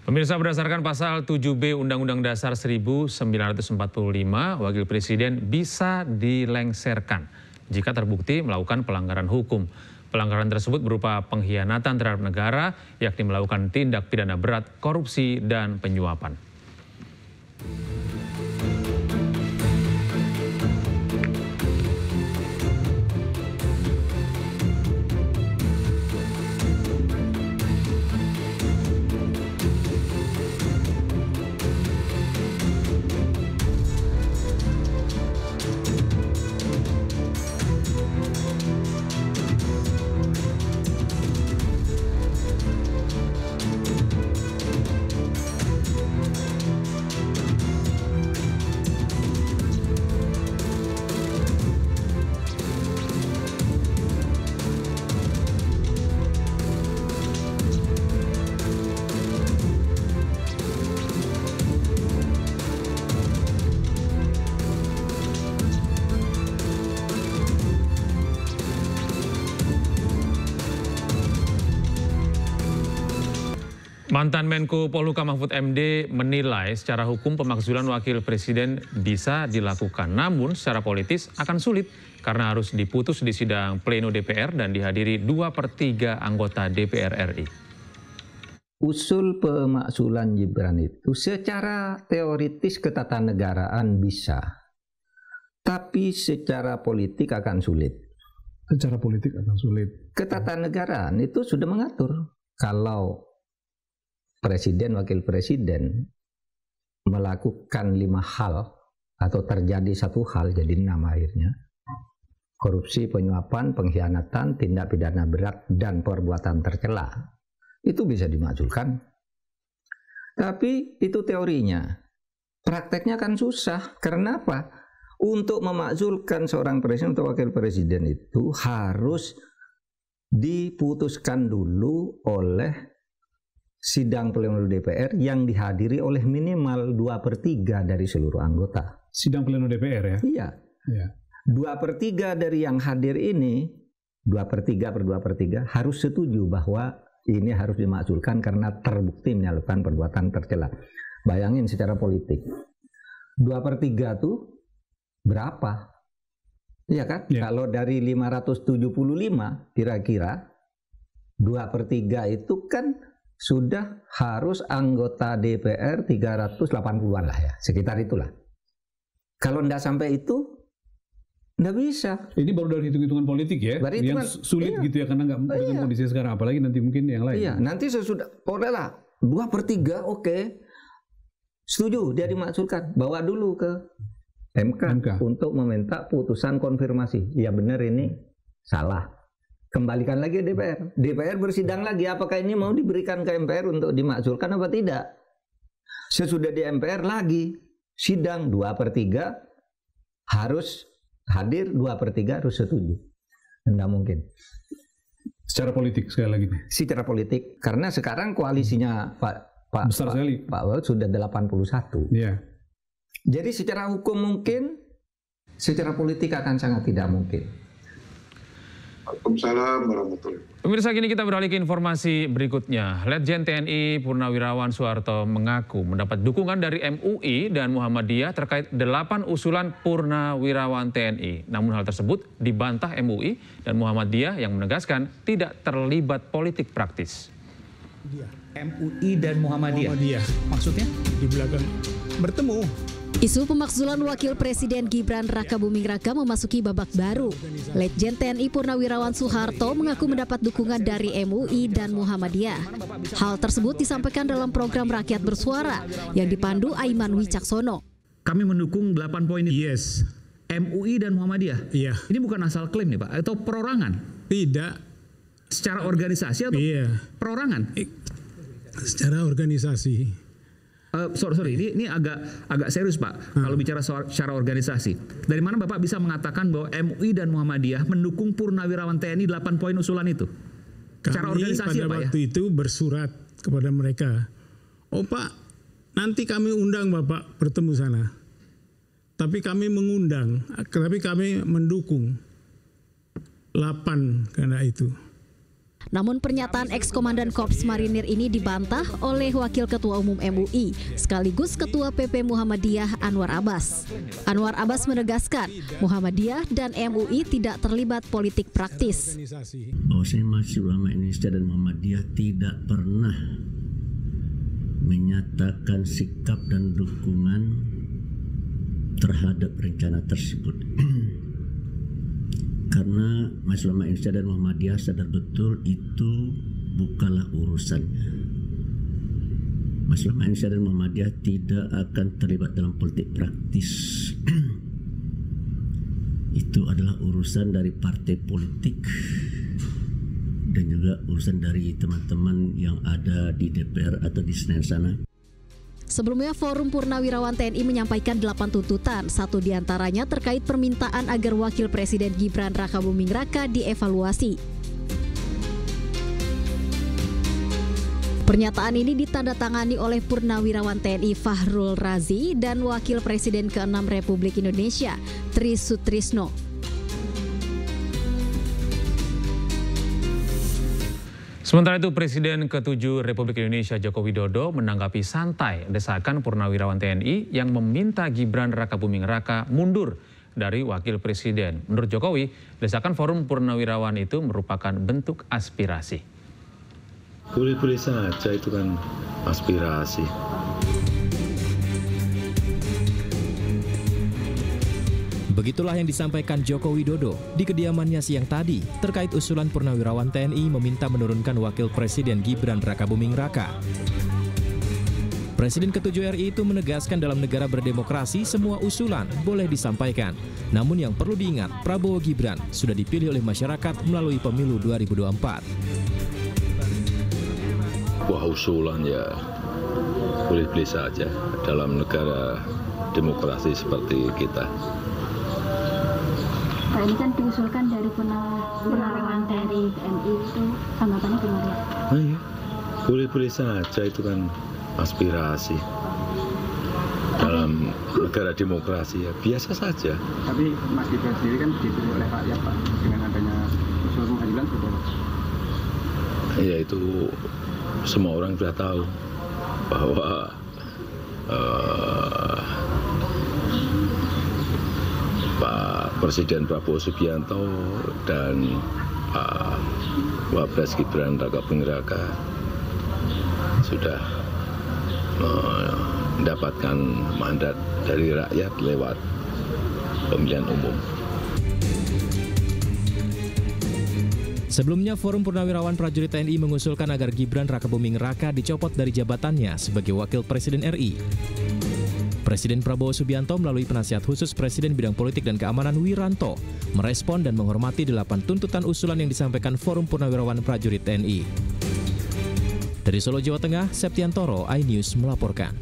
Pemirsa, berdasarkan pasal 7B Undang-Undang Dasar 1945, Wakil Presiden bisa dilengserkan jika terbukti melakukan pelanggaran hukum. Pelanggaran tersebut berupa pengkhianatan terhadap negara, yakni melakukan tindak pidana berat, korupsi, dan penyuapan. Mantan Menko Polhukam Mahfud MD menilai secara hukum pemakzulan wakil presiden bisa dilakukan. Namun secara politis akan sulit karena harus diputus di sidang pleno DPR dan dihadiri 2/3 anggota DPR RI. Usul pemakzulan Gibran itu secara teoritis ketatanegaraan bisa. Tapi secara politik akan sulit. Secara politik akan sulit. Ketatanegaraan itu sudah mengatur kalau presiden, wakil presiden melakukan 5 hal atau terjadi 1 hal jadi 6 akhirnya. Korupsi, penyuapan, pengkhianatan, tindak pidana berat, dan perbuatan tercela. Itu bisa dimakzulkan. Tapi itu teorinya. Prakteknya kan susah. Karena apa? Untuk memakzulkan seorang presiden atau wakil presiden itu harus diputuskan dulu oleh sidang pleno DPR yang dihadiri oleh minimal 2/3 dari seluruh anggota. Sidang pleno DPR ya? Iya. Ya. 2/3 dari yang hadir ini, 2/3 harus setuju bahwa ini harus dimakzulkan karena terbukti melakukan perbuatan tercela. Bayangin secara politik. 2/3 tuh berapa? Iya kan? Ya. Kalau dari 575 kira-kira 2/3 itu kan sudah harus anggota DPR 380-an lah ya, sekitar itulah. Kalau tidak sampai itu, tidak bisa. Ini baru dari hitung-hitungan politik ya, yang sulit gitu ya, karena nggak dengan kondisi sekarang, apalagi nanti mungkin yang lain. Iya, nanti sesudah, lah 2/3 oke, setuju dia dimakzulkan, bawa dulu ke MK untuk meminta putusan konfirmasi. Ya benar ini salah. Kembalikan lagi ke DPR. DPR bersidang lagi, apakah ini mau diberikan ke MPR untuk dimakzulkan apa tidak. Sesudah di MPR lagi, sidang 2/3 harus hadir, 2/3 harus setuju. Tidak mungkin. Secara politik sekali lagi. Secara politik, karena sekarang koalisinya Pak Wahid sudah 81. Iya. Jadi secara hukum mungkin, secara politik akan sangat tidak mungkin. Waalaikumsalam warahmatullahi wabarakatuh. Pemirsa, kini kita beralih ke informasi berikutnya. Letjen TNI Purnawirawan Soeharto mengaku mendapat dukungan dari MUI dan Muhammadiyah terkait 8 usulan Purnawirawan TNI. Namun hal tersebut dibantah MUI dan Muhammadiyah yang menegaskan tidak terlibat politik praktis. MUI dan Muhammadiyah. Maksudnya? Di belakang bertemu. Isu pemakzulan Wakil Presiden Gibran Rakabuming Raka memasuki babak baru. Letjen TNI Purnawirawan Soeharto mengaku mendapat dukungan dari MUI dan Muhammadiyah. Hal tersebut disampaikan dalam program Rakyat Bersuara yang dipandu Aiman Wicaksono. Kami mendukung 8 poin itu. Yes. MUI dan Muhammadiyah. Iya. Ini bukan asal klaim nih Pak, atau perorangan? Tidak. Secara organisasi atau perorangan? Secara organisasi. Sorry, ini agak serius Pak. Kalau bicara secara organisasi, dari mana Bapak bisa mengatakan bahwa MUI dan Muhammadiyah mendukung Purnawirawan TNI 8 poin usulan itu? Secara organisasi pada Pak waktu itu bersurat kepada mereka, oh Pak, nanti kami undang Bapak bertemu sana. Tapi kami mengundang, tapi kami mendukung 8 karena itu. Namun pernyataan ex-komandan Korps Marinir ini dibantah oleh Wakil Ketua Umum MUI sekaligus Ketua PP Muhammadiyah Anwar Abbas. Anwar Abbas menegaskan Muhammadiyah dan MUI tidak terlibat politik praktis. Bahwasanya Majelis Ulama Indonesia dan Muhammadiyah tidak pernah menyatakan sikap dan dukungan terhadap rencana tersebut. Karena Majelis Ulama Indonesia dan Muhammadiyah sadar betul itu bukanlah urusannya. Majelis Ulama Indonesia dan Muhammadiyah tidak akan terlibat dalam politik praktis. Itu adalah urusan dari partai politik dan juga urusan dari teman-teman yang ada di DPR atau di Senayan sana. Sebelumnya, Forum Purnawirawan TNI menyampaikan 8 tuntutan, satu diantaranya terkait permintaan agar Wakil Presiden Gibran Rakabuming Raka dievaluasi. Pernyataan ini ditandatangani oleh Purnawirawan TNI Fahrul Razi dan Wakil Presiden ke-6 Republik Indonesia, Tri Sutrisno. Sementara itu, Presiden ke-7 Republik Indonesia Joko Widodo menanggapi santai desakan Purnawirawan TNI yang meminta Gibran Rakabuming Raka mundur dari Wakil Presiden. Menurut Jokowi, desakan Forum Purnawirawan itu merupakan bentuk aspirasi. Boleh-boleh saja, itu kan aspirasi. Begitulah yang disampaikan Joko Widodo di kediamannya siang tadi terkait usulan Purnawirawan TNI meminta menurunkan Wakil Presiden Gibran Rakabuming Raka. Presiden ke-7 RI itu menegaskan dalam negara berdemokrasi semua usulan boleh disampaikan. Namun yang perlu diingat, Prabowo Gibran sudah dipilih oleh masyarakat melalui pemilu 2024. Wah, usulan ya boleh-boleh saja dalam negara demokrasi seperti kita. Pak, ini kan diusulkan dari Purnawirawan TNI itu, tanggapannya gimana? Nah, iya. Boleh-boleh saja, itu kan aspirasi dalam negara demokrasi, ya biasa saja. Tapi Mas Gibran sendiri kan dipilih oleh rakyat, Pak, dengan adanya usul pengadilan sudah. Ya, itu semua orang sudah tahu bahwa Pak Presiden Prabowo Subianto dan Pak Wapres Gibran Rakabuming Raka sudah mendapatkan mandat dari rakyat lewat pemilihan umum. Sebelumnya, Forum Purnawirawan Prajurit TNI mengusulkan agar Gibran Rakabuming Raka dicopot dari jabatannya sebagai Wakil Presiden RI. Presiden Prabowo Subianto melalui penasihat khusus Presiden Bidang Politik dan Keamanan Wiranto merespon dan menghormati 8 tuntutan usulan yang disampaikan Forum Purnawirawan Prajurit TNI. Dari Solo, Jawa Tengah, Septiantoro, iNews melaporkan.